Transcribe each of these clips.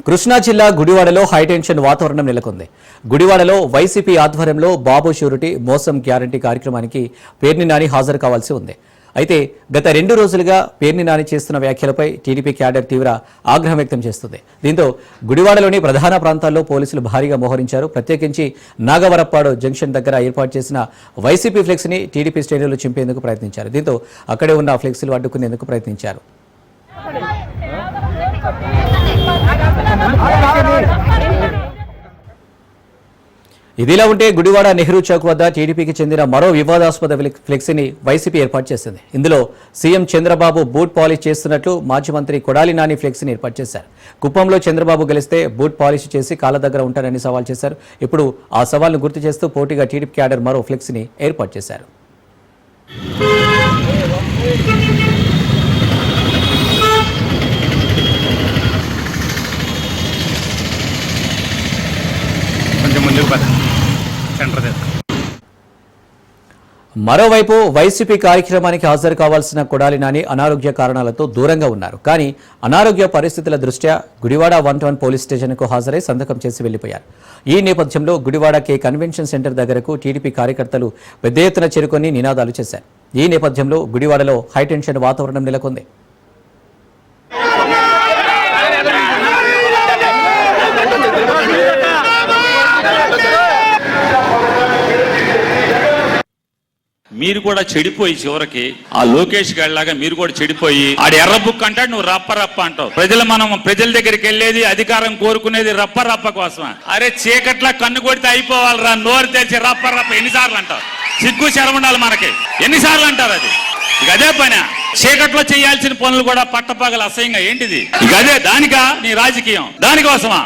కృష్ణా జిల్లా గుడివాడలో హైటెన్షన్ వాతావరణం నెలకొంది. గుడివాడలో వైసీపీ ఆధ్వర్యంలో బాబు షూరిటీ మోసం గ్యారంటీ కార్యక్రమానికి పేర్ని నాని హాజరు కావాల్సి ఉంది. అయితే గత 2 రోజులుగా పేర్ని నాని చేస్తున్న వ్యాఖ్యలపై టీడీపీ క్యాడర్ తీవ్ర ఆగ్రహం వ్యక్తం చేస్తుంది. దీంతో గుడివాడలోని ప్రధాన ప్రాంతాల్లో పోలీసులు భారీగా మోహరించారు. ప్రత్యేకించి నాగవరప్పాడు జంక్షన్ దగ్గర ఏర్పాటు చేసిన వైసీపీ ఫ్లెక్స్ని టీడీపీ శ్రేణులు చింపేందుకు ప్రయత్నించారు. దీంతో అక్కడే ఉన్న ఫ్లెక్స్లు అడ్డుకునేందుకు ప్రయత్నించారు. ఇదిలా ఉంటే గుడివాడ నెహ్రూ చౌక్ వద్ద టీడీపీకి చెందిన మరో వివాదాస్పద ఫ్లెక్సీని వైసీపీ ఏర్పాటు చేసింది. ఇందులో సీఎం చంద్రబాబు బూట్ పాలిష్ చేస్తున్నట్లు మాజీ మంత్రి కొడాలి నాని ఫ్లెక్సీని ఏర్పాటు చేశారు. కుప్పంలో చంద్రబాబు గెలిస్తే బూట్ పాలిష్ చేసి కాళ్ళ దగ్గర ఉంటారని సవాల్ చేశారు. ఇప్పుడు ఆ సవాల్ను గుర్తు చేస్తూ పోటీగా టీడీపీ క్యాడర్ మరో ఫ్లెక్సీని ఏర్పాటు చేశారు. మరోవైపు వైసీపీ కార్యక్రమానికి హాజరు కావాల్సిన కొడాలి నాని అనారోగ్య కారణాలతో దూరంగా ఉన్నారు. కానీ అనారోగ్య పరిస్థితుల దృష్ట్యా గుడివాడ 1 పోలీస్ స్టేషన్కు హాజరై సంతకం చేసి వెళ్లిపోయారు. ఈ నేపథ్యంలో గుడివాడ కే కన్వెన్షన్ సెంటర్ దగ్గరకు టీడీపీ కార్యకర్తలు పెద్ద ఎత్తున చేరుకొని నినాదాలు చేశారు. ఈ నేపథ్యంలో గుడివాడలో హైటెన్షన్ వాతావరణం నెలకొంది. మీరు కూడా చెడిపోయి చివరికి ఆ లోకేష్ గారిలాగా మీరు కూడా చెడిపోయి ఆడ ఎర్ర బుక్ అంటాడు, నువ్వు రప్ప రప్ప అంటావు. ప్రజల దగ్గరికి వెళ్ళేది అధికారం కోరుకునేది రప్ప రప్ప కోసమా? అరే చీకట్లా కన్ను కొడితే అయిపోవాలరా, నోరు తెరిచి రప్ప రప్ప ఎన్నిసార్లు అంటావు? సిగ్గు శరమండాలి మనకి, ఎన్నిసార్లు అంటారు? అది ఇక అదే పని. చీకట్లో చేయాల్సిన పనులు కూడా పట్టపగల అసహ్యంగా ఏంటిది? ఇక అదే దానికా నీ రాజకీయం? దానికోసమా?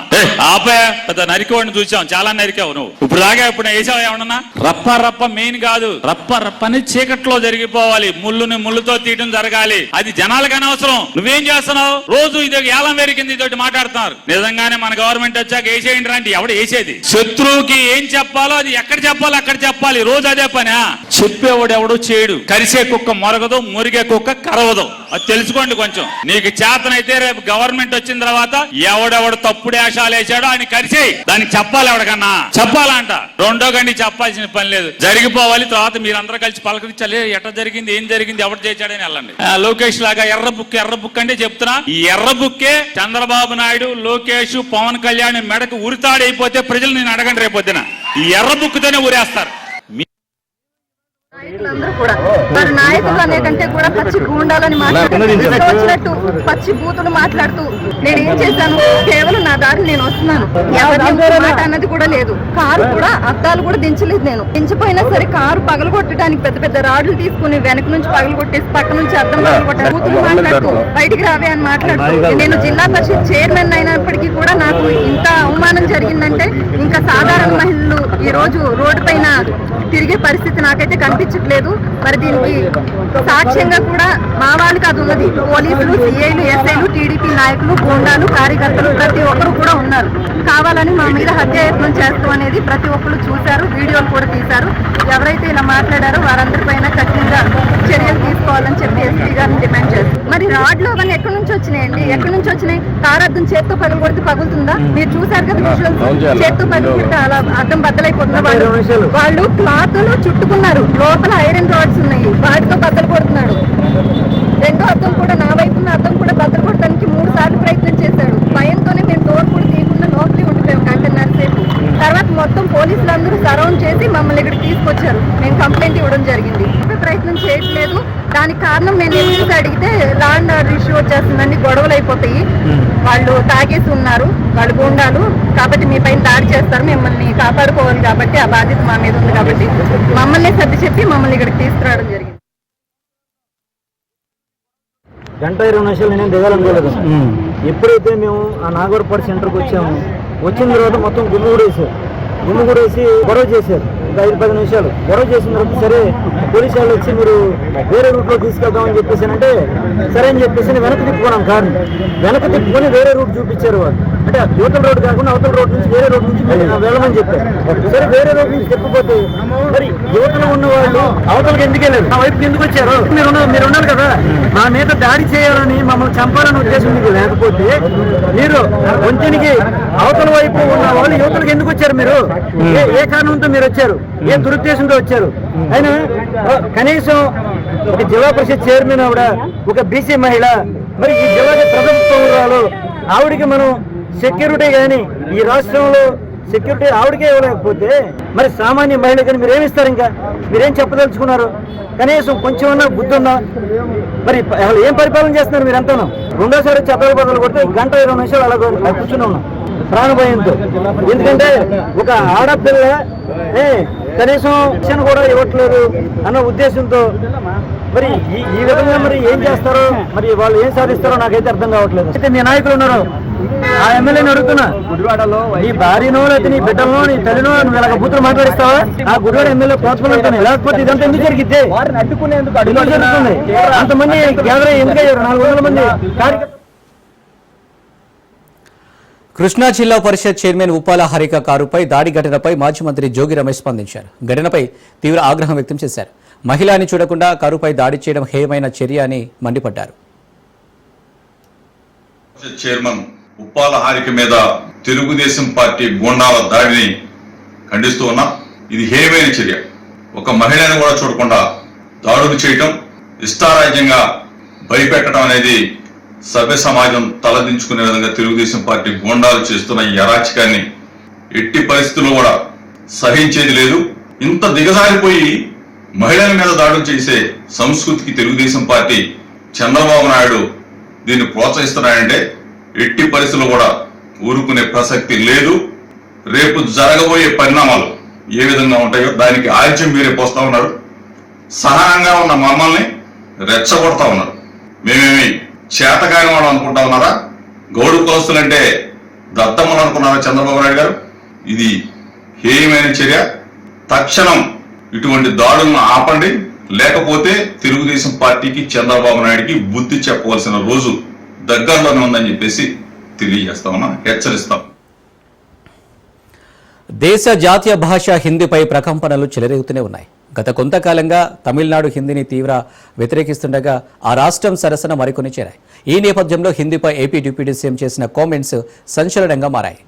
ఆపే పెద్ద నరికేవాడిని చూసాం, చాలా నరికావు నువ్వు. ఇప్పుడు దాకా ఇప్పుడు వేసావు ఏమన్నా? రప్ప రప్ప మెయిన్ కాదు, రప్ప రప్పని చీకట్లో జరిగిపోవాలి. ముళ్ళుని ముళ్ళుతో తీయడం జరగాలి. అది జనాలకు అనవసరం. నువ్వేం చేస్తున్నావు? రోజు ఇది ఏలం వేరికింది ఇదొకటి మాట్లాడుతున్నారు. నిజంగానే మన గవర్నమెంట్ వచ్చాక వేసేయండి రండి, ఎవడు వేసేది? శత్రువుకి ఏం చెప్పాలో అది ఎక్కడ చెప్పాలో అక్కడ చెప్పాలి. రోజు అదే పని. చెప్పేవాడు ఎవడు చేయడు. కరిసే కుక్క మొరగదు, మురిగే కుక్క కరవదు. అది తెలుసుకోండి కొంచెం. నీకు చేతనైతే రేపు గవర్నమెంట్ వచ్చిన తర్వాత ఎవడెవడు తప్పుడు వేషాలు వేసాడో ఆయన కరిసేయి. దానికి చెప్పాలి, ఎవడికన్నా చెప్పాలంట. రెండో గండి చెప్పాల్సిన పని లేదు. జరిగిపోవాలి. తర్వాత మీరందరూ కలిసి పలకరించాలి. ఎట్లా జరిగింది, ఏం జరిగింది, ఎవరు చేశాడని వెళ్ళండి. లోకేష్ లాగా ఎర్ర బుక్ అంటే చెప్తున్నా, ఈ ఎర్ర బుక్కే చంద్రబాబు నాయుడు, లోకేష్, పవన్ కళ్యాణ్ మెడకు ఉరితాడైపోతే ప్రజలు నేను అడగండి రేపొద్దున. ఈ ఎర్ర బుక్తోనే ఊరేస్తారు. మన నాయకులు అనేకంటే కూడా పచ్చి గూండాలని మాట్లాడుతూ పచ్చి బూతులు మాట్లాడుతూ నేను ఏం చేశాను? కేవలం నా దారి నేను వస్తున్నాను. ఎవరి మాట అన్నది కూడా లేదు. కారు కూడా అద్దాలు కూడా దించలేదు. నేను దించిపోయినా సరే కారు పగలగొట్టడానికి పెద్ద పెద్ద రాడ్లు తీసుకుని వెనక నుంచి పగలగొట్టేసి పక్క నుంచి అద్దం పగలగొట్టారు. బూతులు మాట్లాడుతూ బయటికి రావే అని మాట్లాడుతూ నేను జిల్లా పరిషత్ చైర్మన్ అయినప్పటికీ కూడా నాకు ఇంత అవమానం జరిగిందంటే ఇంకా సాధారణ మహిళలు ఈ రోజు రోడ్డు పైన తిరిగే పరిస్థితి నాకైతే కనిపించట్లేదు. మరి దీనికి సాక్ష్యంగా కూడా మా వాళ్ళు కాదు ఉన్నది, పోలీసులు, సిఐలు, ఎస్ఐలు, టీడీపీ నాయకులు, గూండాలు, కార్యకర్తలు ప్రతి ఒక్కరు కూడా ఉన్నారు. కావాలని మా మీద హత్యాయత్నం చేస్తూ అనేది ప్రతి ఒక్కరు చూశారు, వీడియోలు కూడా తీశారు. ఎవరైతే ఇలా మాట్లాడారో వారందరిపైన కఠినంగా చర్యలు తీసుకోవాలని చెప్పి ఎస్పీ గారిని డిమాండ్ చేస్తారు. మరి రాడ్లు అవన్నీ ఎక్కడి నుంచి వచ్చినాయండి? ఎక్కడి నుంచి వచ్చినాయి? కారు అద్దం చేత్తో పగలగొడితే పగులుతుందా? మీరు చూసారు కదా విజువల్స్. చేత్తో పగలగొడితే అలా అద్దం బద్దలైపోతుందా? వాళ్ళు క్లాత్లు చుట్టుకున్నారు, లోపల ఐరన్ రాడ్స్ ఉన్నాయి, వాటితో బద్దలు కొడుతున్నాడు. రెండో అద్దం కూడా నా వైపున్న అద్దం కూడా బద్దలు కొట్టడానికి 3 సార్లు ప్రయత్నం చేశాడు. భయంతోనే మేము డోర్ కూడా తీయకుండా లోపలి ఉండిపోయాము గంటన్నర సేపు. తర్వాత మొత్తం పోలీసులందరూ సరౌండ్ చేసి మమ్మల్ని ఇక్కడ తీసుకొచ్చారు. మేము కంప్లైంట్ ఇవ్వడం జరిగింది. ప్రయత్నం చేయట్లేదు. దానికి కారణం మేము ఎందుకు అడిగితే లా అండ్ ఆర్డర్ ఇష్యూ వచ్చేస్తుందండి, గొడవలు అయిపోతాయి, వాళ్ళు తాగేసి ఉన్నారు, వాళ్ళు గుండాలు కాబట్టి మీ పైన దాడి చేస్తారు, మిమ్మల్ని కాపాడుకోవాలి కాబట్టి ఆ బాధ్యత మా మీద ఉంది కాబట్టి మమ్మల్ని సర్ది చెప్పి మమ్మల్ని ఇక్కడికి తీసుకురావడం జరిగింది. 1:20 నేను దిగాలనుకోలేదు. ఎప్పుడైతే మేము ఆ నాగవరపాడు సెంటర్కి వచ్చాము, వచ్చిన తర్వాత మొత్తం గుమ్ము కూడా వేసి గొడవ చేశారు. ఒక 5-10 నిమిషాలు గొడవ చేసిన తర్వాత సరే పోలీసు వాళ్ళు వచ్చి మీరు వేరే రూట్లో తీసుకెళ్దామని చెప్పేసి అంటే సరే అని చెప్పేసి వెనక్కి తిప్పుకున్నాం కారుని. వెనక్కి తిప్పుకొని వేరే రూట్ చూపించారు వాళ్ళు. అంటే యువతల రోడ్డు కాకుండా అవతల రోడ్ నుంచి వేరే రోడ్ నుంచి వెళ్ళమని చెప్పారు. సరే వేరే రోడ్ నుంచి తిప్పపోతే మరి యువతలో ఉన్న వాళ్ళు అవతలకి ఎందుకు వెళ్ళారు, మా వైపుకి ఎందుకు వచ్చారు? మీరు ఉన్నారు కదా, మా మీద దాడి చేయాలని మమ్మల్ని చంపాలని ఉద్దేశం మీకు లేకపోతే మీరు వంతెనికి అవతల వైపు ఉన్న వాళ్ళు యువతలకు ఎందుకు వచ్చారు? మీరు ఏ కారణంతో మీరు వచ్చారు? ఏ దురుద్దేశంతో వచ్చారు? అయినా కనీసం ఒక జిల్లా పరిషత్ చైర్మన్ ఆవిడ, ఒక బీసీ మహిళ, మరి ఈ జిల్లాకి ప్రభుత్వం ఆవిడికి మనం సెక్యూరిటీ కానీ ఈ రాష్ట్రంలో సెక్యూరిటీ ఆవిడకే ఇవ్వలేకపోతే మరి సామాన్య మహిళకి మీరు ఏమిస్తారు? ఇంకా మీరేం చెప్పదలుచుకున్నారు? కనీసం కొంచెమన్నా బుద్ధి ఉందా? మరి ఏం పరిపాలన చేస్తున్నారు మీరంతా? రెండోసారి చట్టాలు బదులు కొడితే 1-20 నిమిషాలు అలా కూర్చుని ఉన్నాం ప్రాణభయంతో. ఎందుకంటే ఒక ఆడపిల్ల కనీసం శిక్షణ కూడా ఇవ్వట్లేదు అన్న ఉద్దేశంతో మరి ఈ విధంగా మరి ఏం చేస్తారో, మరి వాళ్ళు ఏం సాధిస్తారో నాకైతే అర్థం కావట్లేదు. అయితే మీ నాయకులు ఉన్నారు, ఆ ఎమ్మెల్యేని అడుగుతున్నా, గుడివాడలో నీ భార్యనో లేకపోతే నీ బిడ్డలో నీ తల్లినో నువ్వు ఇలాగ బూతులు మాట్లాడిస్తావా? ఆ గుడివాడ ఎమ్మెల్యే ప్రోత్సాహం, లేకపోతే ఇదంతా ఎందుకు జరిగితే అడ్డుకునేందుకు జరుగుతుంది. అంతమంది గ్యాదర్ ఎందుకయ్యారు? 400 మంది కార్యకర్తలు. కృష్ణా జిల్లా పరిషత్ చైర్మన్ ఉప్పాల హరిక కారుపై దాడి ఘటనపై మాజీ మంత్రి జోగి రమేష్ స్పందించారు. ఘటనపై తీవ్ర ఆగ్రహం వ్యక్తం చేశారు. మహిళని చూడకుండా కారుపై దాడి చేయడం హేయమైన చర్య అని మండిపడ్డారు. చైర్మన్ ఉప్పాల హారిక మీద తెలుగుదేశం పార్టీ గూండాల దాడిని ఖండిస్తూ ఉన్నాం. ఇది హేయమైన చర్య. ఒక మహిళని కూడా చూడకుండా దాడులు చేయటం, ఇష్టారాజ్యంగా భయపెట్టడం అనేది సభ్య సమాజం తలదించుకునే విధంగా తెలుగుదేశం పార్టీ గూండాలు చేస్తున్న ఈ అరాచకాన్ని ఎట్టి పరిస్థితుల్లో కూడా సహించేది లేదు. ఇంత దిగజారిపోయి మహిళల మీద దాడులు చేసే సంస్కృతికి తెలుగుదేశం పార్టీ, చంద్రబాబు నాయుడు దీన్ని ప్రోత్సహిస్తున్నాడంటే ఎట్టి పరిస్థితుల్లో కూడా ఊరుకునే ప్రసక్తి లేదు. రేపు జరగబోయే పరిణామాలు ఏ విధంగా ఉంటాయో దానికి ఆలస్యం మీరే పోస్తా ఉన్నారు. సహనంగా ఉన్న మమ్మల్ని రెచ్చగొడతా ఉన్నారు. మేమేమి చేతకాని వాళ్ళు అనుకుంటా ఉన్నారా? గౌడు కులస్తులంటే దత్తమ్మలు అనుకున్నారా చంద్రబాబు నాయుడు గారు? ఇది హేయమైన చర్య. తక్షణం ఇటువంటి దాడులను ఆపండి, లేకపోతే తెలుగుదేశం పార్టీకి, చంద్రబాబు నాయుడికి బుద్ధి చెప్పవలసిన రోజు దగ్గరలోనే ఉందని చెప్పేసి తెలియజేస్తామన్నా, హెచ్చరిస్తాం. దేశ జాతీయ భాష హిందీపై ప్రకంపనలు చెలరేగుతూనే ఉన్నాయి. గత కొంతకాలంగా తమిళనాడు హిందీని తీవ్ర వ్యతిరేకిస్తుండగా ఆ రాష్ట్రం సరసన మరికొన్ని చేరాయి. ఈ నేపథ్యంలో హిందీపై ఏపీ డిప్యూటీ సీఎం చేసిన కామెంట్స్ సంచలనంగా మారాయి.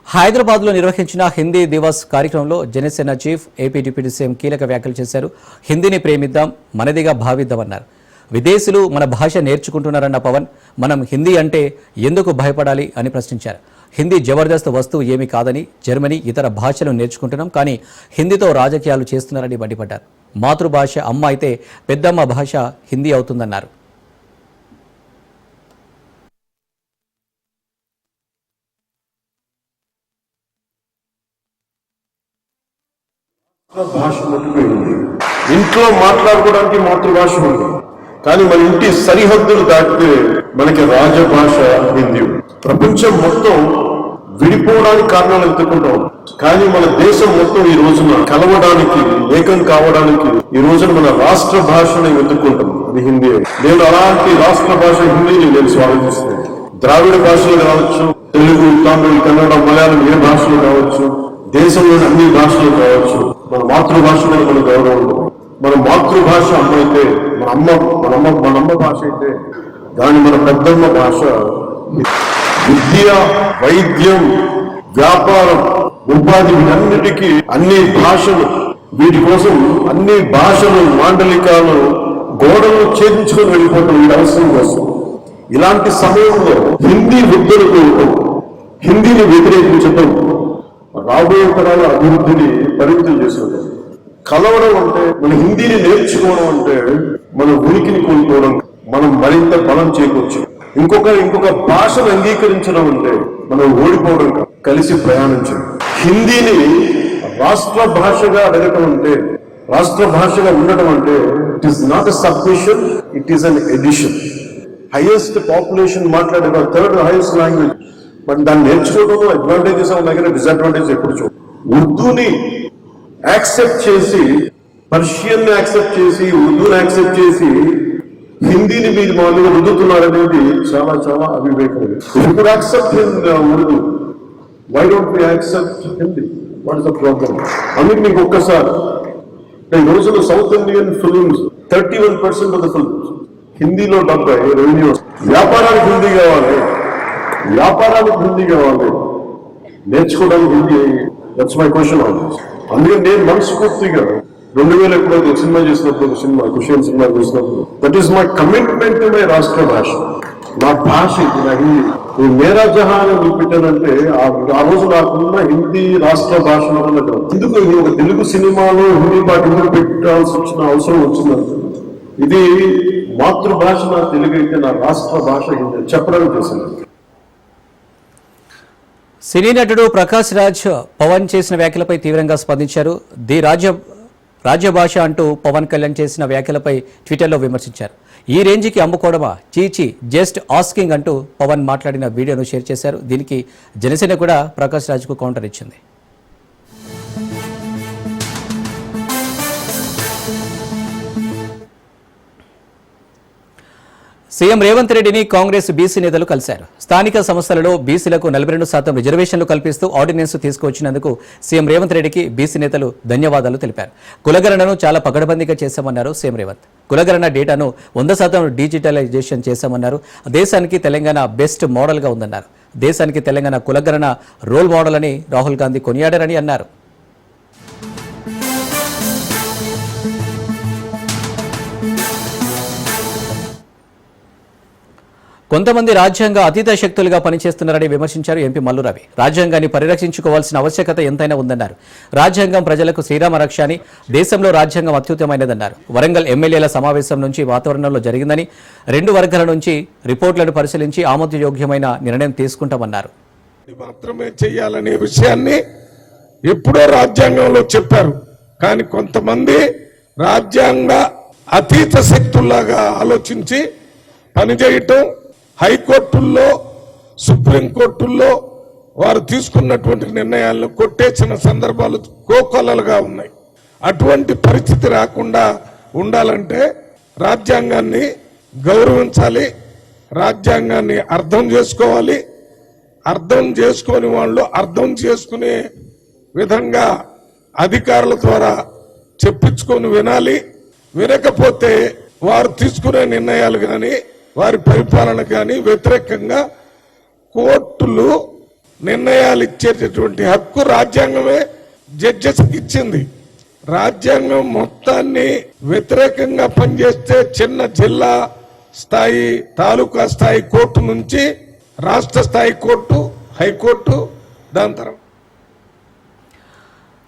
హైదరాబాద్లో నిర్వహించిన హిందీ దివస్ కార్యక్రమంలో Janasena chief AP deputy CM కీలక వ్యాఖ్యలు చేశారు. హిందీని ప్రేమిద్దాం, మనదిగా భావిద్దామన్నారు. విదేశీయులు మన భాష నేర్చుకుంటున్నారన్న పవన్, మనం హిందీ అంటే ఎందుకు భయపడాలి అని ప్రశ్నించారు. హిందీ జబర్దస్త్ వస్తువు ఏమీ కాదని, జర్మనీ ఇతర భాషలు నేర్చుకుంటున్నాం, కానీ హిందీతో రాజకీయాలు చేస్తున్నారని మండిపడ్డారు. మాతృభాష అమ్మ అయితే పెద్దమ్మ భాష హిందీ అవుతుందన్నారు. భాష మర్చిపోయింది. ఇంట్లో మాట్లాడుకోవడానికి మాతృభాష ఉంది, కానీ మన ఇంటి సరిహద్దులు దాటితే మనకి రాజభాష హిందీ. ప్రపంచం మొత్తం విడిపోవడానికి కారణాలు ఎత్తుకుంటాం, కానీ మన దేశం మొత్తం ఈ రోజున కలవడానికి, ఏకం కావడానికి ఈ రోజున మన రాష్ట్ర భాషని వెతుక్కుంటాం, అది హిందీ. నేను అలాంటి రాష్ట్ర భాష హిందీని నేను స్వాగతిస్తాను. ద్రావిడ భాషలు కావచ్చు, తెలుగు, తమిళ, కన్నడ, మలయాళం ఏ భాషలు కావచ్చు, దేశంలోని అన్ని భాషలు కావచ్చు, మన మాతృభాష మీద మన గౌరవం. మన మాతృభాష అమ్మ అయితే, మన అమ్మ భాష అయితే దాని మన పెద్దమ్మ భాష. విద్య, వైద్యం, వ్యాపారం, ఉపాధి, వీటన్నిటికీ అన్ని భాషలు, వీటి కోసం అన్ని భాషలు, మాండలికాలు, గోడలు ఛేదించుకొని వెళ్ళిపోవడం ఈ అవసరం కోసం. ఇలాంటి సమయంలో హిందీ వృద్ధులకు హిందీని వ్యతిరేకించడం రాబోయే తరాల అభివృద్ధిని పరిమితం చేస్తుంది. కలవడం అంటే, మన హిందీని నేర్చుకోవడం అంటే మన ఉనికిని కోల్పోవడం, మనం మరింత బలం చేకూర్చు. ఇంకొక భాషను అంగీకరించడం అంటే మనం ఓడిపోవడం, కలిసి ప్రయాణించడం. హిందీని రాష్ట్ర భాషగా అడగటం అంటే, రాష్ట్ర భాషగా ఉండటం అంటే it is not a submission, it is an addition. Highest population మాట్లాడే థర్డ్ హైయెస్ట్ లాంగ్వేజ్ బట్ దాన్ని నేర్చుకోవడంలో అడ్వాంటేజెస్ ఉన్నాయి కానీ డిసడ్వాంటేజ్ ఎప్పుడు చూడ. ఉర్దూని యాక్సెప్ట్ చేసి, పర్షియన్ యాక్సెప్ట్ చేసి, ఉర్దూని యాక్సెప్ట్ చేసి హిందీని మీరు మామూలుగా రుద్దుతున్నారనేది చాలా చాలా అవివేకం. ఇప్పుడు accept Urdu, why don't we accept Hindi? What is the problem? అందుకు మీకు ఒక్కసారి ఈ రోజుల్లో south Indian films 31% of the films హిందీలో 70 రెవెన్యూ. వ్యాపారానికి హిందీ కావాలి, వ్యాపారానికి హిందీ కావాలి, నేర్చుకోవడానికి Hindi. That's my question on this. అందుకని నేను మనస్ఫూర్తిగా 2000 ఎప్పుడో ఒక సినిమా చేసినప్పుడు, ఒక సినిమా కుషియన్ సినిమా చేసినప్పుడు, that is my commitment to my రాష్ట్ర భాష, నా భాష ఇది, నా హిందీ. నేను మేరా జహాన్ అని పెట్టానంటే ఆ రోజు నాకున్న హిందీ రాష్ట్ర భాష వల్ల ఎందుకు ఒక తెలుగు సినిమాలో హిందీ పాట ఎందుకు పెట్టాల్సి వచ్చిన అవసరం వచ్చిందంటే, ఇది మాతృభాష నా తెలుగు అయితే నా రాష్ట్ర భాష హిందీ చెప్పడానికి చేసింది. సినీ నటుడు ప్రకాష్ రాజ్ పవన్ చేసిన వ్యాఖ్యలపై తీవ్రంగా స్పందించారు. ది రాజ్యభాష అంటూ పవన్ కళ్యాణ్ చేసిన వ్యాఖ్యలపై ట్విట్టర్లో విమర్శించారు. ఈ రేంజ్కి అమ్ముకోవడమా, చీచి, జస్ట్ ఆస్కింగ్ అంటూ పవన్ మాట్లాడిన వీడియోను షేర్ చేశారు. దీనికి జనసేన కూడా ప్రకాష్ రాజ్కు కౌంటర్ ఇచ్చింది. సీఎం రేవంత్ రెడ్డిని కాంగ్రెస్ బీసీ నేతలు కలిశారు. స్థానిక సంస్థలలో బీసీలకు 42% రిజర్వేషన్లు కల్పిస్తూ ఆర్డినెన్స్ తీసుకువచ్చినందుకు సీఎం రేవంత్ రెడ్డికి బీసీ నేతలు ధన్యవాదాలు తెలిపారు. కులగణనను చాలా పకడ్బందీగా చేశామన్నారు సీఎం రేవంత్. కులగణన డేటాను 100% డిజిటలైజేషన్ చేశామన్నారు. దేశానికి తెలంగాణ బెస్ట్ మోడల్గా ఉందన్నారు. దేశానికి తెలంగాణ కులగణన రోల్ మోడల్ అని రాహుల్ గాంధీ కొనియాడారని అన్నారు. కొంతమంది రాజ్యాంగ అతీత శక్తులుగా పనిచేస్తున్నారని విమర్శించారు ఎంపీ మల్లు రవి. రాజ్యాంగాన్ని పరిరక్షించుకోవాల్సిన ఆవశ్యకత ఎంతైనా ఉందన్నారు. రాజ్యాంగం ప్రజలకు శ్రీరామ రక్ష అని, దేశంలో రాజ్యాంగం అత్యుత్తమైనదన్నారు. వరంగల్ ఎమ్మెల్యేల సమావేశం నుంచి వాతావరణంలో జరిగిందని, 2 వర్గాల నుంచి రిపోర్టులను పరిశీలించి ఆమోదయోగ్యమైన నిర్ణయం తీసుకుంటామన్నారు. మాత్రమే చేయాలనే విషయాన్ని ఎప్పుడో రాజ్యాంగంలో చెప్పారు. కానీ కొంతమంది రాజ్యాంగ అతీత శక్తుల్లాగా ఆలోచించి పనిచేయటం, హైకోర్టుల్లో, సుప్రీంకోర్టుల్లో వారు తీసుకున్నటువంటి నిర్ణయాలను కొట్టేసిన సందర్భాలు కోకొల్లలుగా ఉన్నాయి. అటువంటి పరిస్థితి రాకుండా ఉండాలంటే రాజ్యాంగాన్ని గౌరవించాలి, రాజ్యాంగాన్ని అర్థం చేసుకోవాలి. అర్థం చేసుకొని వాళ్ళు అర్థం చేసుకునే విధంగా అధికారుల ద్వారా చెప్పించుకొని వినాలి. వినకపోతే వారు తీసుకునే నిర్ణయాలు కానీ వారి పరిపాలన కానీ వ్యతిరేకంగా కోర్టులు నిర్ణయాలు ఇచ్చేటటువంటి హక్కు రాజ్యాంగమే జడ్జెస్కి ఇచ్చింది. రాజ్యాంగం మొత్తాన్ని వ్యతిరేకంగా పనిచేస్తే చిన్న జిల్లా స్థాయి, తాలూకా స్థాయి కోర్టు నుంచి రాష్ట్ర స్థాయి కోర్టు, హైకోర్టు, దాని తర్వాత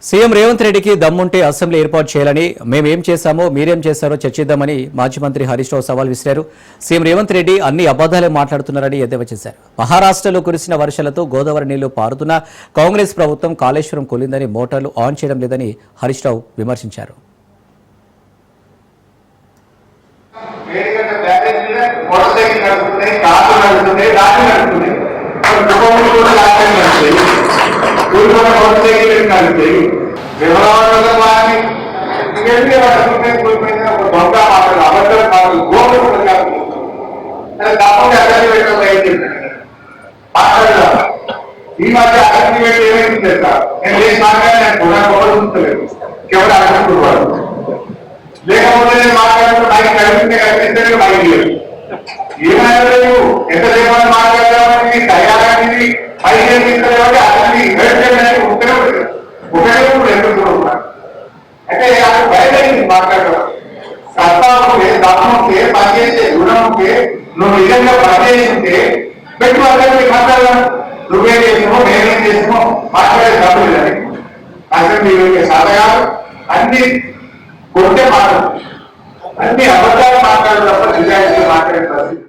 సీఎం రేవంత్ రెడ్డికి దమ్ముంటే అసెంబ్లీ ఏర్పాటు చేయాలని, మేమేం చేశామో మీరేం చేశారో చర్చిద్దామని మాజీ మంత్రి హరీష్ రావు సవాల్ విసిరారు. సీఎం రేవంత్ రెడ్డి అన్ని అబద్దాలే మాట్లాడుతున్నారని ఎద్దేవా చేశారు. మహారాష్ట్రలో కురిసిన వర్షాలతో గోదావరి నీళ్లు పారుతున్నా కాంగ్రెస్ ప్రభుత్వం కాళేశ్వరం కూలిందని మోటార్లు ఆన్ చేయడం లేదని హరీష్ రావు విమర్శించారు. ఈ మధ్య అగ్రిమెంట్ ఏమైంది తెలుసా? నేను లేచి మాట్లాడినాను, కేవలం అడుగుతున్నాడు. లేకపోతే నేను మాట్లాడుతూ నాకు కనిపిస్తే కనిపిస్తే బయట లేదు. ఏమైనా లేవు, ఎంతసేపు మాట్లాడదామని తయారైంది పైకి తీసుకునేవాడి అతన్ని ఒకటే ఎదుర్కొంటున్నాను. అంటే నాకు బయటైంది మాట్లాడడం. సత్తాకే, దమ్ముకే, పనిచేసే గుణంకే నువ్వు నిజంగా పనిచేస్తుంటే పెట్టు అందరికీ మాట్లాడదాం. నువ్వేం చేసినామో నేనేం చేసినామో మాట్లాడే డబ్బు లేదని అసలు మీరు సలహాలు అన్ని కొట్టే మాట్లాడు, అన్ని అబద్ధాలు మాట్లాడడం తప్ప నిజాయితీ మాట్లాడే పరిస్థితి.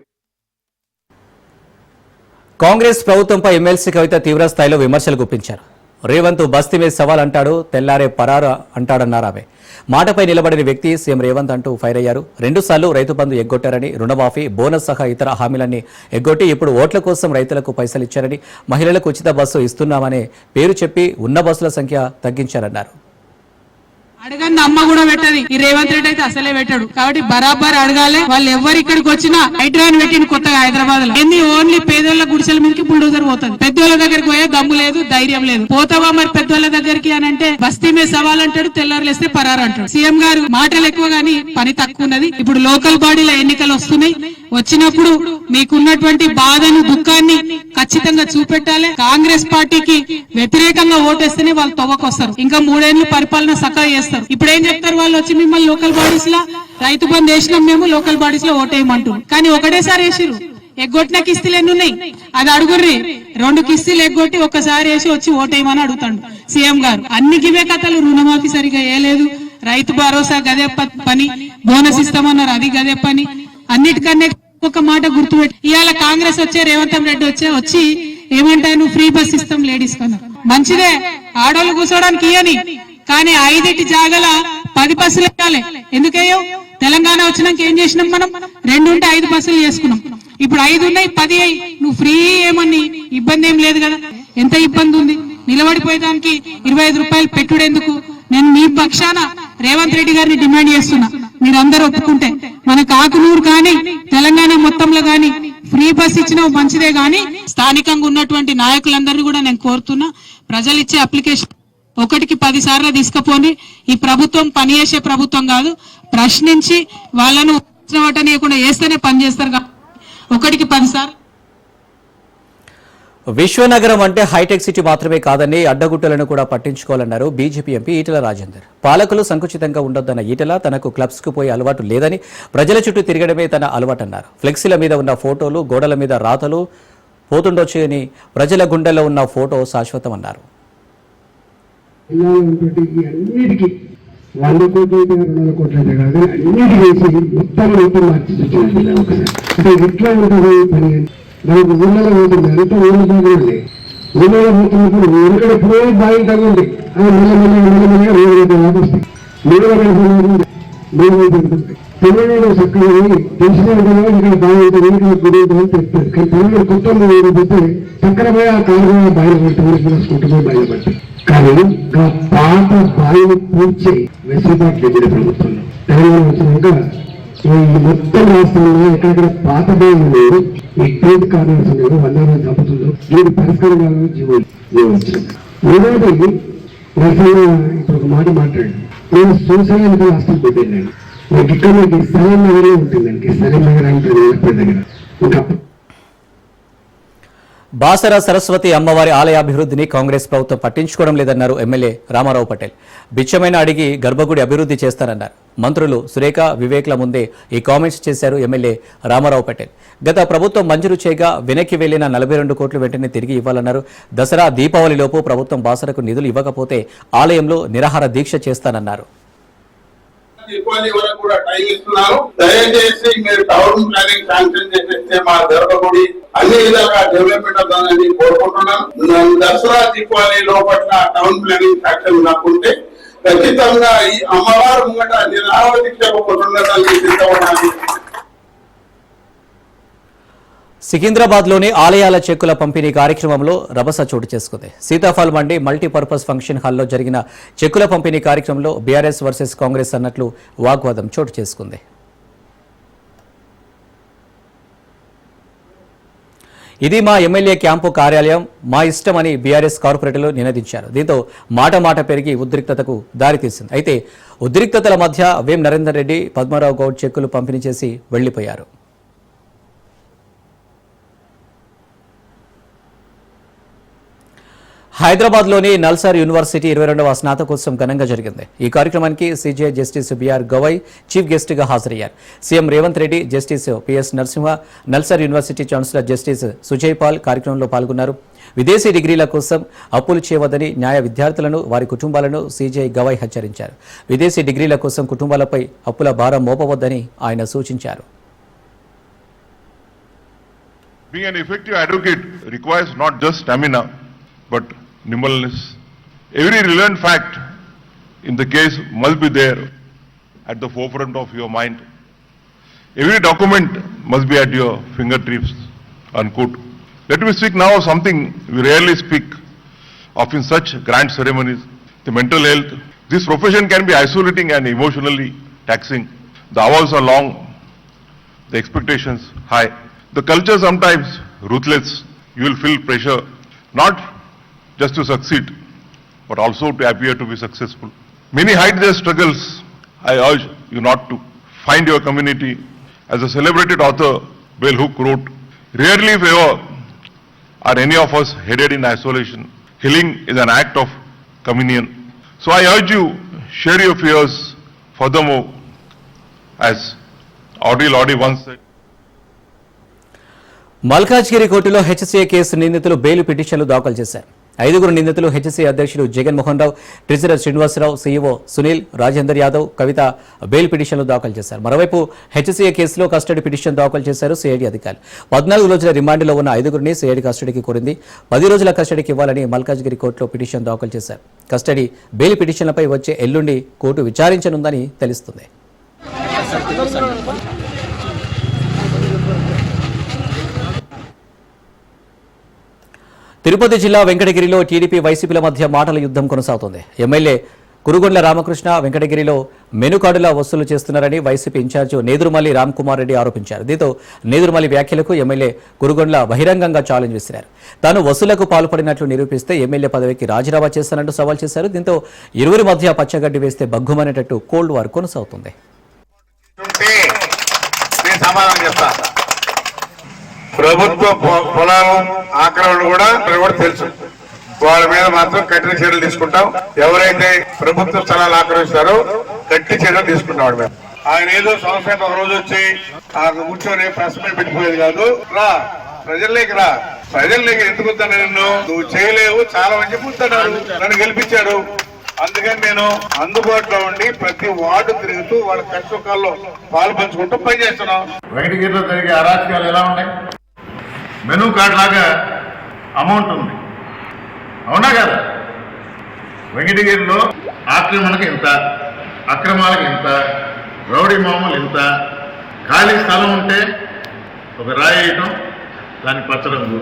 కాంగ్రెస్ ప్రభుత్వంపై ఎమ్మెల్సీ కవిత తీవ్ర స్థాయిలో విమర్శలు గుప్పించారు. రేవంత్ బస్తీ మీద సవాల్ అంటాడు, తెల్లారే పరారు అంటాడన్నారు ఆమె. మాటపై నిలబడిన వ్యక్తి సీఎం రేవంత్ అంటూ ఫైర్ అయ్యారు. 2 సార్లు రైతు బంధు ఎగ్గొట్టారని, రుణమాఫీ, బోనస్ సహా ఇతర హామీలన్నీ ఎగ్గొట్టి ఇప్పుడు ఓట్ల కోసం రైతులకు పైసలు ఇచ్చారని, మహిళలకు ఉచిత బస్సు ఇస్తున్నామనే పేరు చెప్పి ఉన్న బస్సుల సంఖ్య తగ్గించారన్నారు. అడగండి అమ్మ కూడా పెట్టది. ఈ రేవంత్ రెడ్డి అయితే అసలే పెట్టాడు. కాబట్టి బరాబర్ అడగాలి. వాళ్ళు ఎవరు ఇక్కడికి వచ్చినా హైడ్రాన్ పెట్టింది కొత్తగా హైదరాబాద్ లో. ఏంది ఓన్లీ పేదోళ్ళ గుడిసెల మీదకి బుల్డోజర్ పోతుంది. పెద్దోళ్ళ దగ్గరికి పోయే దమ్ము లేదు, ధైర్యం లేదు. పోతావా మరి పెద్దోళ్ళ దగ్గరికి అని అంటే బస్తీ మీద సవాల్ అంటాడు, తెల్లారులేస్తే పరారు అంటాడు. సీఎం గారు మాటలు ఎక్కువ గానీ పని తక్కువ ఉన్నది. ఇప్పుడు లోకల్ బాడీల ఎన్నికలు వస్తున్నాయి. వచ్చినప్పుడు మీకున్నటువంటి బాధను, దుఃఖాన్ని ఖచ్చితంగా చూపెట్టాలి. కాంగ్రెస్ పార్టీకి వ్యతిరేకంగా ఓటేస్తేనే వాళ్ళు తవ్వకొస్తారు. ఇంకా 3 ఏళ్లు పరిపాలన సక్కగా చేస్తారు. ఇప్పుడు ఏం చెప్తారు వాళ్ళు వచ్చి మిమ్మల్ని లోకల్ బాడీస్ లా రైతు బంధు వేసినాం మేము, లోకల్ బాడీస్ లో ఓటేయమంటారు. కానీ ఒకటేసారి వేసిరు. ఎగ్గొట్టిన కిస్తీలు ఎన్ని ఉన్నాయి అది అడుగుర్రి. 2 కిస్తీలు ఎగ్గొట్టి ఒక్కసారి వేసి వచ్చి ఓటేయమని అడుగుతాడు సీఎం గారు. అన్ని గివే కథలు. రుణమాఫీ సరిగా వేయలేదు, రైతు భరోసా గదే పని, బోనస్ ఇస్తామన్నారు అది గదే పని. అన్నిటికన్నా ఒక మాట గుర్తుపెట్టి ఇవాళ కాంగ్రెస్ వచ్చే రేవంత్ రెడ్డి వచ్చి ఏమంటారు, నువ్వు ఫ్రీ బస్ ఇస్తాం లేడీస్ కన్నా. మంచిదే, ఆడోళ్ళు కూర్చోడానికి ఇయ్యని. కానీ 5 జాగల 10 బస్సులు ఎక్కాలి. ఎందుకయ్యో తెలంగాణ వచ్చినాక ఏం చేసినాం మనం? 2 ఉంటే 5 బస్సులు చేసుకున్నాం. ఇప్పుడు 5 ఉన్నాయి, 10 అయ్యి. నువ్వు ఫ్రీ ఏమని ఇబ్బంది ఏం లేదు కదా. ఎంత ఇబ్బంది ఉంది? నిలబడిపోయేదానికి 25 రూపాయలు పెట్టుడెందుకు? నేను మీ పక్షాన రేవంత్ రెడ్డి గారిని డిమాండ్ చేస్తున్నా, మీరందరూ ఒప్పుకుంటే మన కాకునూరు కానీ తెలంగాణ మొత్తంలో కానీ ఫ్రీ బస్ ఇచ్చినా మంచిదే. కానీ స్థానికంగా ఉన్నటువంటి నాయకులందరినీ కూడా నేను కోరుతున్నా, ప్రజలు ఇచ్చే అప్లికేషన్ 1కి 10 సార్లు తీసుకుపోని. ఈ ప్రభుత్వం పనిచేసే ప్రభుత్వం కాదు. ప్రశ్నించి వాళ్ళను ఓటనీయకుండా వేస్తేనే పనిచేస్తారు. 1కి 10 సార్లు. విశ్వనగరం అంటే హైటెక్ సిటీ మాత్రమే కాదని అడ్డగుట్టలను కూడా పట్టించుకోవాలన్నారు బీజేపీ ఎంపీ ఈటెల రాజేందర్. పాలకులు సంకుచితంగా ఉండొద్దన్న ఈటెల తనకు క్లబ్స్ కు పోయే అలవాటు లేదని, ప్రజల చుట్టూ తిరగడమే తన అలవాటన్నారు. ఫ్లెక్సీల మీద ఉన్న ఫోటోలు, గోడల మీద రాతలు పోతుండొచ్చు అని, ప్రజల గుండెల్లో ఉన్న ఫోటో శాశ్వతమన్నారు. అన్నిటికీ 100 కోట్లు 200 కోట్లు అయితే కాదు, అన్నిటికీ వేసి మొత్తం మార్చి చూపించాలి. అంటే ఎట్లా ఉంటుంది పని? మనకు ఊళ్ళలో పోతుంది, అంతా ఊళ్ళో బాగుంది. ఊళ్ళో పోతున్నప్పుడు వెనకడ ఎప్పుడో బాగా తగ్గుంది, మెల్లమెల్లగా రోడ్డు వస్తాయి. తెలంగాణ చక్కగా తెలిసిన ఇక్కడ బాగుంటుంది, ఇక్కడ గుడి అని చెప్తారు. కానీ తెలంగాణ కొత్త పోతే చక్కర పోయి ఆ కాలుగా బయలుపడి బయలుపడతాయి. కానీ ఆ పాత బాయిని పూడ్చి వెసులుబాటు లేదు ప్రభుత్వంలో. తెలంగాణ వచ్చినాక ఈ మొత్తం రాష్ట్రంలో ఎక్కడెక్కడ పాత బాయిలు లేదు, ఎటువంటి కారణాలు లేవు, వల్ల చంపుతుందో దీనికి పరిష్కారం కావాలని జీవో వచ్చింది. మూడవది నరసింహ ఇప్పుడు ఒక మాట మాట్లాడు, నేను సూసైడ్ హాస్టల్ పెట్టాను. నాకు ఇక్కడ నాకు స్థలం నగరే ఉంటుందండి, స్థలం నగరం ఉంటుంది దగ్గర. ఇంకా బాసర సరస్వతి అమ్మవారి ఆలయ అభివృద్ధిని కాంగ్రెస్ ప్రభుత్వం పట్టించుకోవడం లేదన్నారు ఎమ్మెల్యే రామారావు పటేల్. బిచ్చమైన అడిగి గర్భగుడి అభివృద్ధి చేస్తారన్నారు. మంత్రులు సురేఖ, వివేక్ల ముందే ఈ కామెంట్స్ చేశారు ఎమ్మెల్యే రామారావు పటేల్. గత ప్రభుత్వం మంజూరు చేయగా వెనక్కి వెళ్లిన 42 కోట్లు వెంటనే తిరిగి ఇవ్వాలన్నారు. దసరా, దీపావళిలోపు ప్రభుత్వం బాసరకు నిధులు ఇవ్వకపోతే ఆలయంలో నిరాహార దీక్ష చేస్తానన్నారు. దీపావళి వరకు కూడా టైం ఇస్తున్నారు. దయచేసి మీరు టౌన్ ప్లానింగ్ శాంక్షన్ చేసేస్తే మా గర్భగుడి అన్ని విధాలుగా డెవలప్మెంట్ అవుతుందని కోరుకుంటున్నాను. దసరా, దీపావళి లోపల టౌన్ ప్లానింగ్ శాంక్షన్ కాకుంటే ఖచ్చితంగా ఈ అమ్మవారు ముంగట నిరాహార దీక్ష ఉండడానికి సిద్ధపడాలి. సికింద్రాబాద్లోని ఆలయాల చెక్కుల పంపిణీ కార్యక్రమంలో రభస చోటు చేసుకుంది. సీతాఫల్ మండి మల్టీపర్పస్ ఫంక్షన్ హాల్లో జరిగిన చెక్కుల పంపిణీ కార్యక్రమంలో బీఆర్ఎస్ వర్సెస్ కాంగ్రెస్ అన్నట్లు వాగ్వాదం చోటు చేసుకుంది. ఇది మా ఎమ్మెల్యే క్యాంపు కార్యాలయం, మా ఇష్టమని బీఆర్ఎస్ కార్పొరేటర్లు నినదించారు. దీంతో మాట పెరిగి ఉద్రిక్తతకు దారితీసింది. అయితే ఉద్రిక్తతల మధ్య వేం నరేందర్ రెడ్డి, పద్మారావు గౌడ్ చెక్కులు పంపిణీ చేసి వెళ్లిపోయారు. హైదరాబాద్లోని నల్సార్ యూనివర్సిటీ 22వ స్నాతకోత్సవం ఘనంగా జరిగింది. ఈ కార్యక్రమానికి CJ justice BR Gavai chief గెస్ట్గా హాజరయ్యారు. CM Revanth Reddy, justice PS Narasimha, NALSAR university chancellor justice Sujoy Paul కార్యక్రమంలో పాల్గొన్నారు. విదేశీ డిగ్రీల కోసం అప్పులు చేయవద్దని న్యాయ విద్యార్థులను, వారి కుటుంబాలను సీజే గవయ్ హెచ్చరించారు. విదేశీ డిగ్రీల కోసం కుటుంబాలపై అప్పుల భారం మోపవద్దని ఆయన సూచించారు. Being an effective advocate requires not just stamina, but nimbleness. Every relevant fact in the case must be there at the forefront of your mind. Every document must be at your fingertips, unquote. Let me speak now of something we rarely speak of in such grand ceremonies, the mental health. This profession can be isolating and emotionally taxing. The hours are long, the expectations high. The culture sometimes ruthless. You will feel pressure, not just to succeed, but also to appear to be successful. Many hide their struggles. I urge you not to. Find your community. As a celebrated author, Bell Hook wrote, rarely if ever are any of us headed in isolation. Healing is an act of communion. So I urge you, share your fears. Furthermore, as Audrey Lordy once said, Malkajgiri కోర్టులో HCA case నిందితులు bail పిటిషన్లు దాఖలు చేశారు. 5 నిందితులు HCA అధ్యక్షుడు Jaganmohan Rao, treasurer Srinivasarao, CEO Sunil, Rajender Yadav, కవిత bail పిటిషన్లు దాఖలు చేశారు. మరోవైపు హెచ్సీఏ కేసులో కస్టడీ పిటిషన్ దాఖలు చేశారు సిఐడి అధికారులు. 14 రోజుల రిమాండ్లో ఉన్న 5 సిఐడి కస్టడీకి కోరింది. 10 రోజుల కస్టడీకి ఇవ్వాలని మల్కాజ్గిరి కోర్టులో పిటిషన్ దాఖలు చేశారు. కస్టడీ బెయిల్ పిటిషన్లపై వచ్చే ఎల్లుండి కోర్టు విచారించనుందని తెలుస్తుంది. తిరుపతి జిల్లా వెంకటగిరిలో టీడీపీ వైసీపీల మధ్య మాటల యుద్ధం కొనసాగుతోంది. ఎమ్మెల్యే కురుగొండ్ల రామకృష్ణ వెంకటగిరిలో మెనుకార్డులా వసూలు చేస్తున్నారని వైసీపీ ఇన్ఛార్జి నేదురుమల్లి రామ్కుమార్ రెడ్డి ఆరోపించారు. దీంతో నేదురుమల్లి వ్యాఖ్యలకు ఎమ్మెల్యే కురుగొండ్ల బహిరంగంగా ఛాలెంజ్ విసిరారు. తాను వసూలకు పాల్పడినట్లు నిరూపిస్తే ఎమ్మెల్యే పదవికి రాజీనామా చేస్తానంటూ సవాల్ చేశారు. దీంతో ఇరువురి మధ్య పచ్చగడ్డి వేస్తే బగ్గుమనేటట్టు కోల్డ్ వార్ కొనసాగుతుంది. ప్రభుత్వ పొలాలు ఆక్రమణ కూడా తెలుసు. వాళ్ళ మీద మాత్రం కఠిన చర్యలు తీసుకుంటాం. ఎవరైతే ప్రభుత్వ స్థలాలు ఆక్రమిస్తారో గట్టి చర్యలు తీసుకుంటాం. వాడి మీద ఆయన ఏదో సంవత్సరం ఒక రోజు వచ్చి కూర్చొని ప్రెస్ మీట్ పెట్టిపోయేది కాదు. రా ప్రజల్లోకి రా. ప్రజల్లోకి ఎందుకు వద్దాను నిన్ను, నువ్వు చేయలేవు చాలా మంది చెప్పుతున్నాడు. నన్ను గెలిపించాడు. అందుకని నేను అందుబాటులో ఉండి ప్రతి వార్డు తిరుగుతూ వాళ్ళ కష్టకాల్లో పాలు పంచుకుంటూ పనిచేస్తున్నాం. వెంకటగిరిలో జరిగే అరాచకాలు ఎలా ఉన్నాయి? మెనూ కార్డ్ లాగా అమౌంట్ ఉంది, అవునా కదా? వెంకటగిరిలో ఆక్రమణకు ఇంత, అక్రమాలకు ఇంత, రౌడీ మామూలు ఇంత, ఖాళీ స్థలం ఉంటే ఒక రాయి వేయటం, దాన్ని పచ్చడం.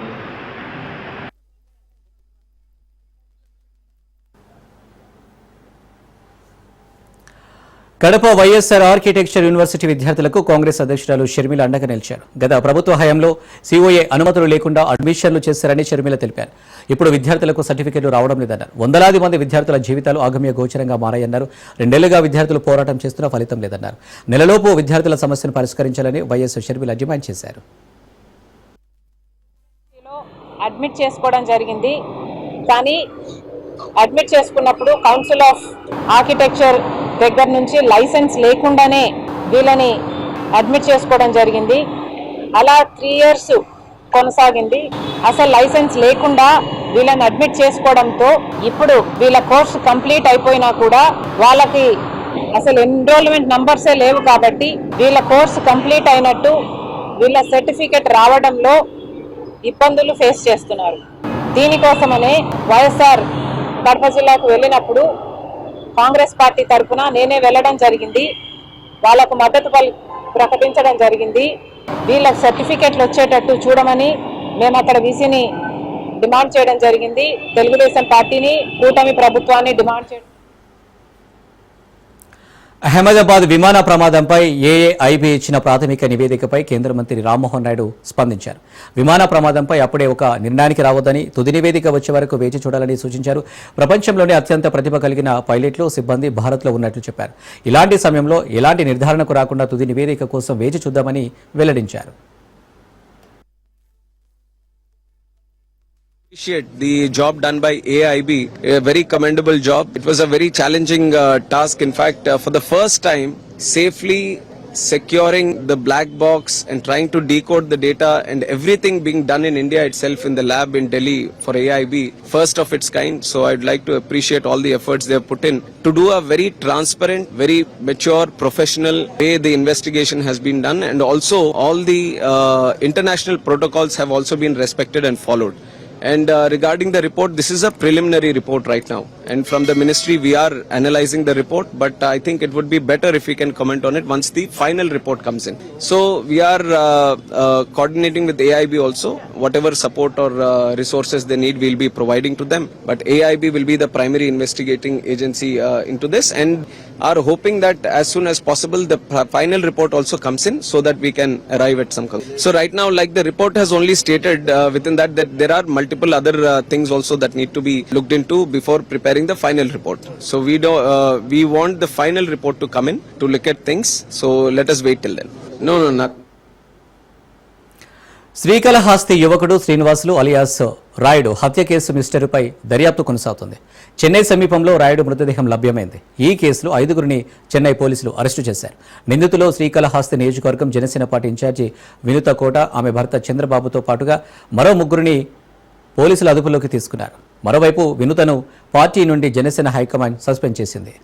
కడప వైఎస్ఆర్ ఆర్కిటెక్చర్ యూనివర్సిటీ విద్యార్థులకు కాంగ్రెస్ అధ్యక్షురాలు షర్మిల అండగా నిలిచారు. గత ప్రభుత్వ హయాంలో సీఓఏ అనుమతులు లేకుండా అడ్మిషన్లు చేశారని షర్మిల తెలిపారు. ఇప్పుడు విద్యార్థులకు సర్టిఫికెట్లు రావడం లేదన్నారు. వందలాది మంది విద్యార్థుల జీవితాలు ఆగమ్య గోచరంగా మారాయన్నారు. 2 ఏళ్లుగా విద్యార్థులు పోరాటం చేస్తున్నా ఫలితం లేదన్నారు. నెలలోపు విద్యార్థుల సమస్యను పరిష్కరించాలని వైఎస్ షర్మిల డిమాండ్ చేశారు. అడ్మిట్ చేసుకోవడం జరిగింది, కానీ అడ్మిట్ చేసుకున్నప్పుడు కౌన్సిల్ ఆఫ్ ఆర్కిటెక్చర్ దగ్గర నుంచి లైసెన్స్ లేకుండానే వీళ్ళని అడ్మిట్ చేసుకోవడం జరిగింది. అలా 3 years కొనసాగింది. అసలు లైసెన్స్ లేకుండా వీళ్ళని అడ్మిట్ చేసుకోవడంతో ఇప్పుడు వీళ్ళ కోర్సు కంప్లీట్ అయిపోయినా కూడా వాళ్ళకి అసలు ఎన్రోల్మెంట్ నంబర్సే లేవు. కాబట్టి వీళ్ళ కోర్సు కంప్లీట్ అయినట్టు వీళ్ళ సర్టిఫికెట్ రావడంలో ఇబ్బందులు ఫేస్ చేస్తున్నారు. దీనికోసమనే వైఎస్ఆర్ కడప జిల్లాకు వెళ్ళినప్పుడు కాంగ్రెస్ పార్టీ తరఫున నేనే వెళ్ళడం జరిగింది. వాళ్లకు మద్దతు ప్రకటించడం జరిగింది. వీళ్ళ సర్టిఫికెట్లు వచ్చేటట్టు చూడమని మేము అక్కడ వీసీని డిమాండ్ చేయడం జరిగింది. తెలుగుదేశం పార్టీని, కూటమి ప్రభుత్వాన్ని డిమాండ్ చేయడం. అహ్మదాబాద్ విమాన ప్రమాదంపై ఏఏఐబీ ఇచ్చిన ప్రాథమిక నివేదికపై కేంద్ర మంత్రి రామ్మోహన్ నాయుడు స్పందించారు. విమాన ప్రమాదంపై అప్పుడే ఒక నిర్ణయానికి రావద్దని, తుది నివేదిక వచ్చే వరకు వేచి చూడాలని సూచించారు. ప్రపంచంలోనే అత్యంత ప్రతిభ కలిగిన పైలట్లు, సిబ్బంది భారత్లో ఉన్నట్లు చెప్పారు. ఇలాంటి సమయంలో ఎలాంటి నిర్ధారణకు రాకుండా తుది నివేదిక కోసం వేచి చూద్దామని వెల్లడించారు. Appreciate the job done by AIB, a very commendable job. It was a very challenging task. In fact, for the first time, safely securing the black box and trying to decode the data and everything being done in India itself in the lab in Delhi for AIB, first of its kind. So I'd like to appreciate all the efforts they have put in to do a very transparent, very mature, professional way the investigation has been done, and also all the international protocols have also been respected and followed. And regarding the report, this is a preliminary report right now. and from the ministry we are analyzing the report, but I think it would be better if we can comment on it once the final report comes in. So we are coordinating with AIB also. Whatever support or resources they need, we'll be providing to them, but AIB will be the primary investigating agency into this, and are hoping that as soon as possible the final report also comes in so that we can arrive at some conclusion. So right now, like the report has only stated within that there are multiple other things also that need to be looked into before preparing the final report. So we want the final report to come in to look at things. So let us wait till then. No, not. Srikalahasti యువకుడు Srinivasulu alias Rayudu హత్య case మిస్టరీపై దర్యాప్తు కొనసాగుతుంది. చెన్నై సమీపంలో రాయుడు మృతదేహం లభ్యమైంది. ఈ కేసులో 5గురిని చెన్నై పోలీసులు arrest చేశారు. నిందితులు శ్రీకాళహస్తి నియోజకవర్గం జనసేన పార్టీ ఇన్ఛార్జి వినుత కోట, ఆమె భర్త చంద్రబాబుతో పాటుగా మరో 3గురిని పోలీసులు అదుపులోకి తీసుకున్నారు. మరోవైపు వినుతను పార్టీ నుండి జనసేన హైకమాండ్ సస్పెండ్ చేసింది.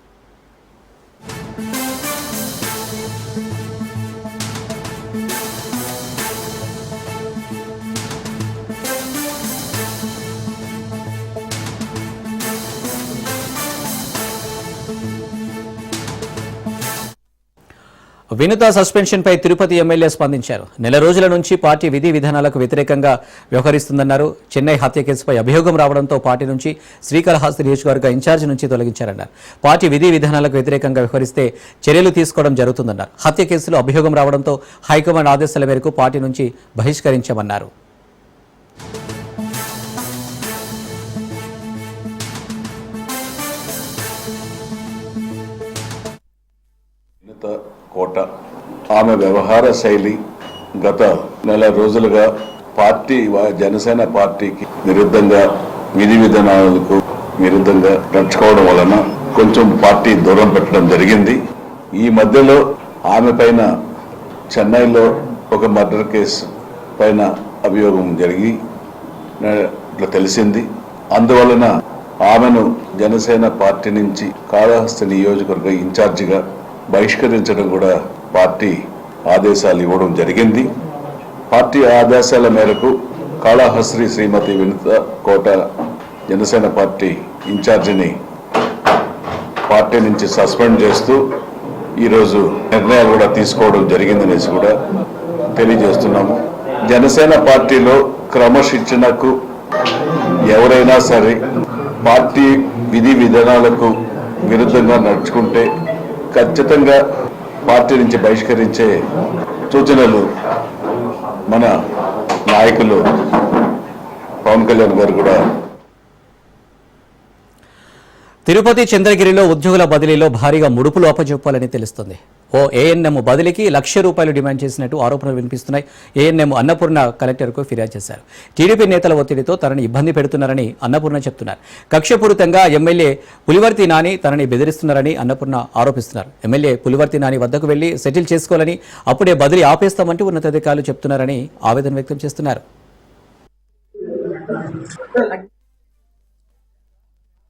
వినుత సస్పెన్షన్పై తిరుపతి ఎమ్మెల్యే స్పందించారు. నెల రోజుల నుంచి పార్టీ విధి విధానాలకు వ్యతిరేకంగా వ్యవహరిస్తుందన్నారు. చెన్నై హత్య కేసుపై అభియోగం రావడంతో పార్టీ నుంచి శ్రీకాళహస్తి నియోజకవర్గ ఇన్ఛార్జి నుంచి తొలగించారన్నారు. పార్టీ విధి విధానాలకు వ్యతిరేకంగా వ్యవహరిస్తే చర్యలు తీసుకోవడం జరుగుతుందన్నారు. హత్య కేసులో అభియోగం రావడంతో హైకమాండ్ ఆదేశాల మేరకు పార్టీ నుంచి బహిష్కరించామన్నారు. కోట ఆమె వ్యవహార శైలి గత నెల రోజులుగా పార్టీ జనసేన పార్టీకి విరుద్ధంగా విధి విధానాలకు విరుద్ధంగా నడుచుకోవడం వలన కొంచెం పార్టీ దూరం పెట్టడం జరిగింది. ఈ మధ్యలో ఆమె పైన చెన్నైలో ఒక మర్డర్ కేసు పైన అభియోగం జరిగి ఇట్లా తెలిసింది. అందువలన ఆమెను జనసేన పార్టీ నుంచి కాళహస్తి నియోజకవర్గ ఇన్ఛార్జిగా బహిష్కరించడం కూడా పార్టీ ఆదేశాలు ఇవ్వడం జరిగింది. పార్టీ ఆదేశాల మేరకు కాళహస్తి శ్రీమతి వినుత కోట జనసేన పార్టీ ఇన్ఛార్జిని పార్టీ నుంచి సస్పెండ్ చేస్తూ ఈరోజు నిర్ణయాలు కూడా తీసుకోవడం జరిగిందనేసి కూడా తెలియజేస్తున్నాము. జనసేన పార్టీలో క్రమశిక్షణకు ఎవరైనా సరే పార్టీ విధి విధానాలకు విరుద్ధంగా నడుచుకుంటే ఖచ్చితంగా పార్టీ నుంచి బహిష్కరించే సూచనలు మన నాయకులు పవన్ కళ్యాణ్ గారు కూడా. తిరుపతి చంద్రగిరిలో ఉద్యోగుల బదిలీలో భారీగా ముడుపులు అప్పజెప్పాలని తెలుస్తుంది. ఓ ఏఎన్ఎం బదిలీకి ₹1,00,000 డిమాండ్ చేసినట్టు ఆరోపణలు వినిపిస్తున్నాయి. ఏఎన్ఎం అన్నపూర్ణ కలెక్టర్కు ఫిర్యాదు చేశారు. టీడీపీ నేతల ఒత్తిడితో తనని ఇబ్బంది పెడుతున్నారని అన్నపూర్ణ చెప్తున్నారు. కక్షపూరితంగా ఎమ్మెల్యే పులివర్తి నాని తనని బెదిరిస్తున్నారని అన్నపూర్ణ ఆరోపిస్తున్నారు. ఎమ్మెల్యే పులివర్తి నాని వద్దకు వెళ్లి సెటిల్ చేసుకోవాలని, అప్పుడే బదిలీ ఆపేస్తామంటూ ఉన్నతాధికారులు చెప్తున్నారని ఆవేదన వ్యక్తం చేస్తున్నారు.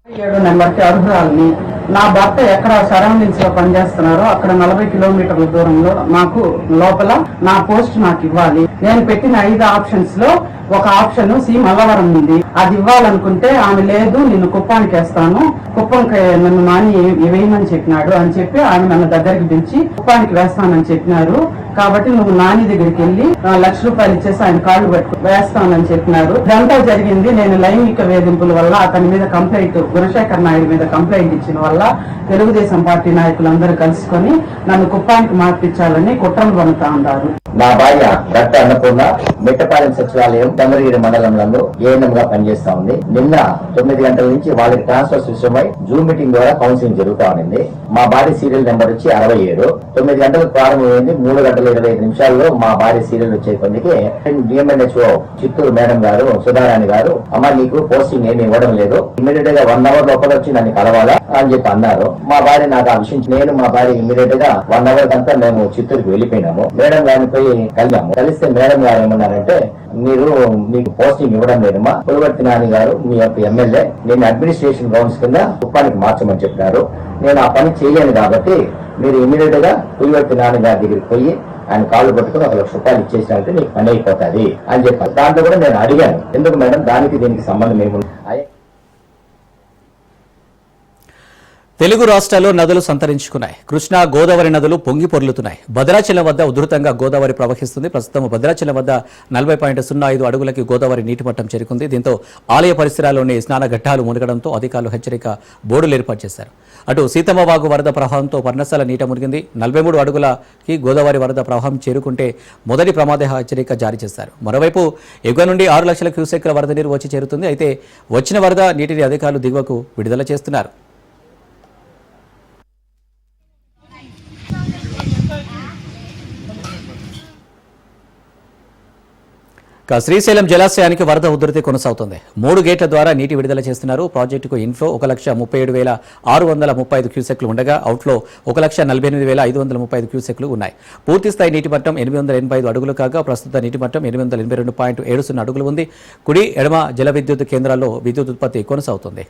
7 నెంబర్కి అర్హురాలని. నా భర్త ఎక్కడ సరౌండింగ్స్ లో పనిచేస్తున్నారో అక్కడ 40 కిలోమీటర్ల దూరంలో నాకు లోపల నా పోస్ట్ నాకు ఇవ్వాలి. నేను పెట్టిన 5 ఆప్షన్స్ లో ఒక ఆప్షన్ సి మల్లవరం ఉంది. అది ఇవ్వాలనుకుంటే ఆమె లేదు, నిన్ను కుప్పానికి వేస్తాను, కుప్పంకి నన్ను నాని వేయమని చెప్పినాడు అని చెప్పి ఆమె నన్ను దగ్గరికి పిలిచి కుప్పానికి వేస్తానని చెప్పినారు. కాబట్టి నువ్వు నాని దగ్గరికి వెళ్లి ₹1,00,000 ఇచ్చేసి ఆయన కాళ్ళు పట్టుకు వేస్తానని చెప్పినారు. ఇదంతా జరిగింది నేను లైంగిక వేధింపుల వల్ల అతని మీద కంప్లైంట్, గుణశేఖర్ నాయుడు మీద కంప్లైంట్ ఇచ్చిన వల్ల తెలుగుదేశం పార్టీ నాయకులందరూ కలుసుకొని నన్ను కుప్పానికి మార్పించాలని కుట్రలు పన్నుతా ఉన్నారు. నా భార్య భర్త అన్నపూర్ణ మిట్టపాలెం సచివాలయం చంద్రగిరి మండలంలో ఏఎన్ఎం గా పనిచేస్తా ఉంది. నిన్న 9 గంటల నుంచి వాళ్ళకి ట్రాన్స్ఫర్ విషయమై జూమ్ మీటింగ్ ద్వారా కౌన్సిలింగ్ జరుగుతా ఉంది. మా భార్య సీరియల్ నెంబర్ వచ్చి 67. 9 గంటలకు ప్రారంభమైంది. 3:25 మా భార్య సీరియల్ వచ్చే కొద్దికి డిఎంఎన్హెచ్ఓ చిత్తూరు మేడం గారు సుధారాణి గారు, అమ్మ నీకు పోస్టింగ్ ఏమి ఇవ్వడం లేదు, ఇమీడియట్ గా 1 అవర్ లోపల వచ్చి నన్ను కలవాలా అని చెప్పి అన్నారు. మా భార్య నాకు ఆ విషయం, నేను మా భార్య ఇమీడియట్ గా 1 అవర్ అంతా మేము చిత్తూరుకి వెళ్ళిపోయినాము. మేడం గారిని పోయి కలిసాము. కలిస్తే మేడం గారు ఏమన్నారంటే, మీకు పోస్టింగ్ ఇవ్వడం లేదమ్మా, పులివర్తి నాని గారు మీ యొక్క ఎమ్మెల్యే నేను అడ్మినిస్ట్రేషన్ గ్రౌండ్స్ కింద కుప్పానికి మార్చమని చెప్పినారు. నేను ఆ పని చేయలేను కాబట్టి మీరు ఇమీడియట్ గా పులివర్తి నాని గారి దగ్గరికి పోయి ఆయన కాళ్ళు పట్టుకుని ₹1,00,000 ఇచ్చేసినట్టు నీకు పని అయిపోతుంది అని చెప్పారు. దాంట్లో కూడా నేను అడిగాను, ఎందుకు మేడం దానికి దీనికి సంబంధం ఏముంది. తెలుగు రాష్ట్రాల్లో నదులు సంతరించుకున్నాయి. కృష్ణా, గోదావరి నదులు పొంగి పొర్లుతున్నాయి. భద్రాచలం వద్ద ఉధృతంగా గోదావరి ప్రవహిస్తుంది. ప్రస్తుతం భద్రాచలం వద్ద 40.05 అడుగులకి గోదావరి నీటి మట్టం చేరుకుంది. దీంతో ఆలయ పరిసరాల్లోని స్నాన ఘట్టాలు మునగడంతో అధికారులు హెచ్చరిక బోర్డులు ఏర్పాటు చేశారు. అటు సీతమ్మవాగు వరద ప్రవాహంతో పర్ణశాల నీట మునిగింది. 43 అడుగులకి గోదావరి వరద ప్రవాహం చేరుకుంటే మొదటి ప్రమాద హెచ్చరిక జారీ చేశారు. మరోవైపు ఎగువ నుండి 6 లక్షల క్యూసెక్ల వరద నీరు వచ్చి చేరుతుంది. అయితే వచ్చిన వరద నీటిని అధికారులు దిగువకు విడుదల చేస్తున్నారు. శ్రీశైలం జలాశయానికి వరద ఉధృతి కొనసాగుతుంది. 3 గేట్ల ద్వారా నీటి విడుదల చేస్తున్నారు. ప్రాజెక్టుకు ఇన్ఫ్లో 1,37,635 క్యూసెక్లు ఉండగా అవుట్ఫ్లో 1,48,535 క్యూసెక్లు ఉన్నాయి. పూర్తిస్థాయి నీటి మట్టం 885 అడుగులు కాగా ప్రస్తుత నీటి మట్టం 882.70 అడుగులు ఉంది. కుడి ఎడమ జల విద్యుత్ కేంద్రాల్లో విద్యుత్ ఉత్పత్తి కొనసాగుతుంది.